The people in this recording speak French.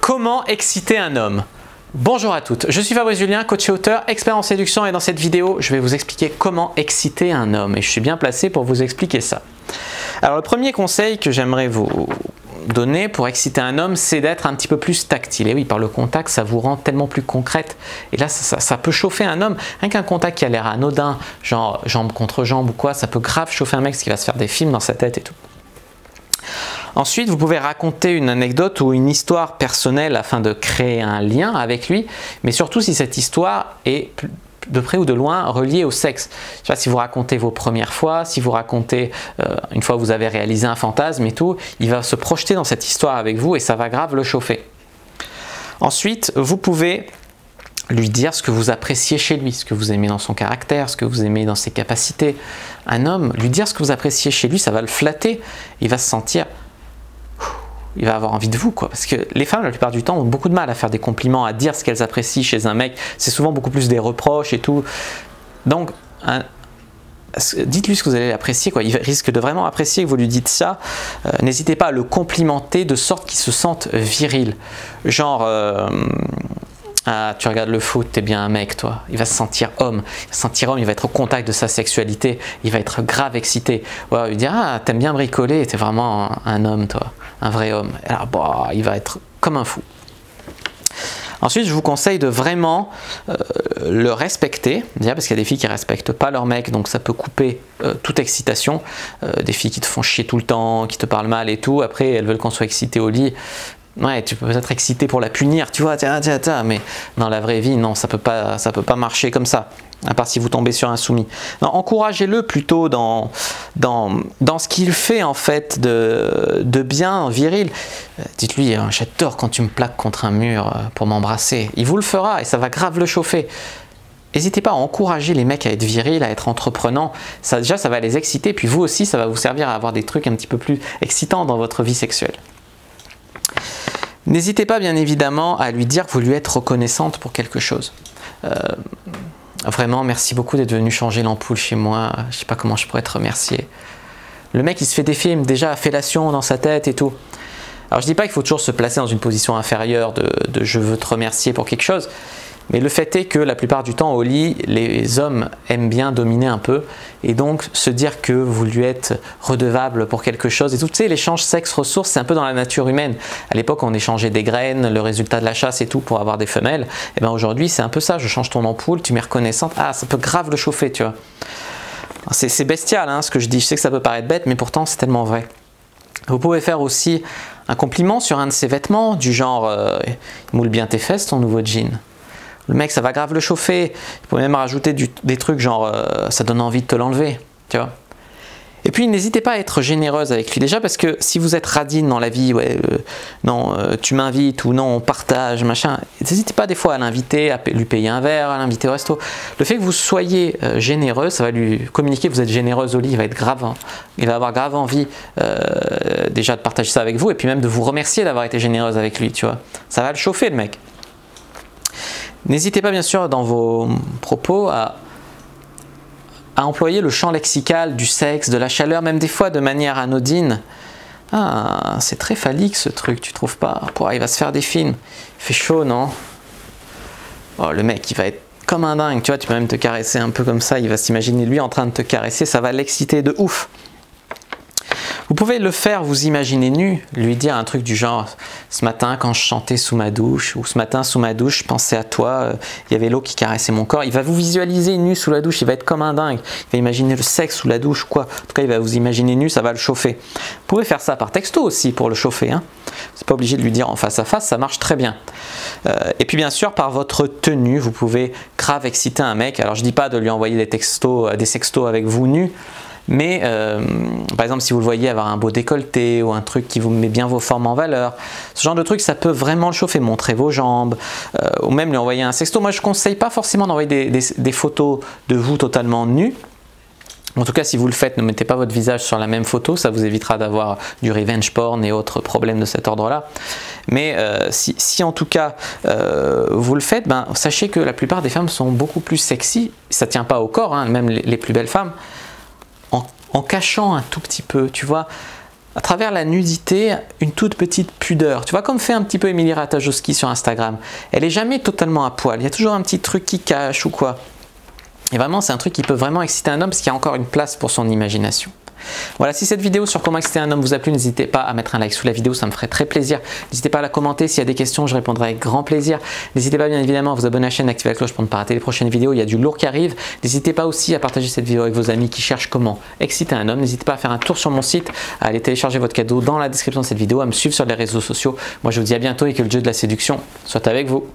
Comment exciter un homme? Bonjour à toutes, je suis Fabrice Julien, coach et auteur, expert en séduction, et dans cette vidéo, je vais vous expliquer comment exciter un homme et je suis bien placé pour vous expliquer ça. Alors le premier conseil que j'aimerais vous donner pour exciter un homme, c'est d'être un petit peu plus tactile. Et oui, par le contact, ça vous rend tellement plus concrète. Et là, ça peut chauffer un homme. Rien qu'un contact qui a l'air anodin, genre jambe contre jambe ou quoi, ça peut grave chauffer un mec, parce qu'il va se faire des films dans sa tête et tout. Ensuite, vous pouvez raconter une anecdote ou une histoire personnelle afin de créer un lien avec lui, mais surtout si cette histoire est de près ou de loin reliée au sexe. Je sais pas, si vous racontez vos premières fois, si vous racontez une fois que vous avez réalisé un fantasme et tout, il va se projeter dans cette histoire avec vous et ça va grave le chauffer. Ensuite, vous pouvez lui dire ce que vous appréciez chez lui, ce que vous aimez dans son caractère, ce que vous aimez dans ses capacités. Un homme, lui dire ce que vous appréciez chez lui, ça va le flatter, il va se sentir... il va avoir envie de vous, quoi. Parce que les femmes, la plupart du temps, ont beaucoup de mal à faire des compliments, à dire ce qu'elles apprécient chez un mec. C'est souvent beaucoup plus des reproches et tout. Donc, dites-lui ce que vous allez apprécier, quoi. Il risque de vraiment apprécier que vous lui dites ça. N'hésitez pas à le complimenter de sorte qu'il se sente viril. Genre... ah, tu regardes le foot, t'es bien un mec, toi. Il va se sentir homme. Il va se sentir homme, il va être au contact de sa sexualité. Il va être grave excité. Ouais, il va dire, ah, t'aimes bien bricoler, t'es vraiment un homme, toi. Un vrai homme. Alors, bah, il va être comme un fou. Ensuite, je vous conseille de vraiment le respecter. Déjà, parce qu'il y a des filles qui ne respectent pas leur mec, donc ça peut couper toute excitation. Des filles qui te font chier tout le temps, qui te parlent mal et tout. Après, elles veulent qu'on soit excité au lit. Ouais, tu peux peut-être exciter pour la punir, tu vois, tiens, mais dans la vraie vie, non, ça peut pas marcher comme ça, à part si vous tombez sur un soumis. Encouragez-le plutôt dans ce qu'il fait, en fait, de bien viril. Dites-lui, j'adore quand tu me plaques contre un mur pour m'embrasser. Il vous le fera et ça va grave le chauffer. N'hésitez pas à encourager les mecs à être virils, à être entreprenants. Ça, déjà, ça va les exciter, puis vous aussi, ça va vous servir à avoir des trucs un petit peu plus excitants dans votre vie sexuelle. N'hésitez pas bien évidemment à lui dire que vous lui êtes reconnaissante pour quelque chose. Vraiment, merci beaucoup d'être venu changer l'ampoule chez moi. Je ne sais pas comment je pourrais te remercier. Le mec, il se fait des films, déjà fellation dans sa tête et tout. Alors je ne dis pas qu'il faut toujours se placer dans une position inférieure de je veux te remercier pour quelque chose. Mais le fait est que la plupart du temps au lit, les hommes aiment bien dominer un peu et donc se dire que vous lui êtes redevable pour quelque chose. Et tout, tu sais, l'échange sexe-ressources, c'est un peu dans la nature humaine. À l'époque, on échangeait des graines, le résultat de la chasse et tout pour avoir des femelles. Et bien aujourd'hui, c'est un peu ça. Je change ton ampoule, tu m'es reconnaissante. Ah, ça peut grave le chauffer, tu vois. C'est bestial hein, ce que je dis. Je sais que ça peut paraître bête, mais pourtant, c'est tellement vrai. Vous pouvez faire aussi un compliment sur un de ses vêtements, du genre moule bien tes fesses, ton nouveau jean. Le mec, ça va grave le chauffer. Il peut même rajouter des trucs genre ça donne envie de te l'enlever, tu vois. Et puis n'hésitez pas à être généreuse avec lui déjà parce que si vous êtes radine dans la vie, ouais, non, tu m'invites ou non, on partage, machin. N'hésitez pas des fois à l'inviter, à lui payer un verre, à l'inviter au resto. Le fait que vous soyez généreuse, ça va lui communiquer que vous êtes généreuse au lit. Il va être grave, hein. Il va avoir grave envie déjà de partager ça avec vous et puis même de vous remercier d'avoir été généreuse avec lui, tu vois. Ça va le chauffer le mec. N'hésitez pas bien sûr dans vos propos à employer le champ lexical du sexe, de la chaleur, même des fois de manière anodine. Ah, c'est très phallique ce truc, tu trouves pas? Il va se faire des films. Il fait chaud, non? Oh, le mec, il va être comme un dingue, tu vois, tu peux même te caresser un peu comme ça, il va s'imaginer lui en train de te caresser, ça va l'exciter de ouf. Vous pouvez le faire, vous imaginer nu, lui dire un truc du genre « Ce matin, quand je chantais sous ma douche, ou ce matin, sous ma douche, je pensais à toi, il y avait l'eau qui caressait mon corps. » Il va vous visualiser nu sous la douche, il va être comme un dingue. Il va imaginer le sexe sous la douche, quoi. En tout cas, il va vous imaginer nu, ça va le chauffer. Vous pouvez faire ça par texto aussi pour le chauffer. Hein. C'est pas obligé de lui dire en face à face, ça marche très bien. Et puis bien sûr, par votre tenue, vous pouvez grave exciter un mec. Alors je dis pas de lui envoyer des sextos avec vous nus, mais par exemple si vous le voyez avoir un beau décolleté ou un truc qui vous met bien vos formes en valeur, ce genre de truc ça peut vraiment le chauffer, montrer vos jambes ou même lui envoyer un sexto. Moi je ne conseille pas forcément d'envoyer des photos de vous totalement nus. En tout cas si vous le faites, ne mettez pas votre visage sur la même photo, ça vous évitera d'avoir du revenge porn et autres problèmes de cet ordre là. Mais si en tout cas vous le faites, ben, sachez que la plupart des femmes sont beaucoup plus sexy, ça ne tient pas au corps, hein, même les plus belles femmes, en cachant un tout petit peu, tu vois, à travers la nudité, une toute petite pudeur. Tu vois, comme fait un petit peu Emilie Ratajkowski sur Instagram. Elle est jamais totalement à poil. Il y a toujours un petit truc qui cache ou quoi. Et vraiment, c'est un truc qui peut vraiment exciter un homme parce qu'il y a encore une place pour son imagination. Voilà, si cette vidéo sur comment exciter un homme vous a plu, n'hésitez pas à mettre un like sous la vidéo, ça me ferait très plaisir. N'hésitez pas à la commenter, s'il y a des questions, je répondrai avec grand plaisir. N'hésitez pas bien évidemment à vous abonner à la chaîne, activer la cloche pour ne pas rater les prochaines vidéos, il y a du lourd qui arrive. N'hésitez pas aussi à partager cette vidéo avec vos amis qui cherchent comment exciter un homme. N'hésitez pas à faire un tour sur mon site, à aller télécharger votre cadeau dans la description de cette vidéo, à me suivre sur les réseaux sociaux. Moi je vous dis à bientôt et que le jeu de la séduction soit avec vous.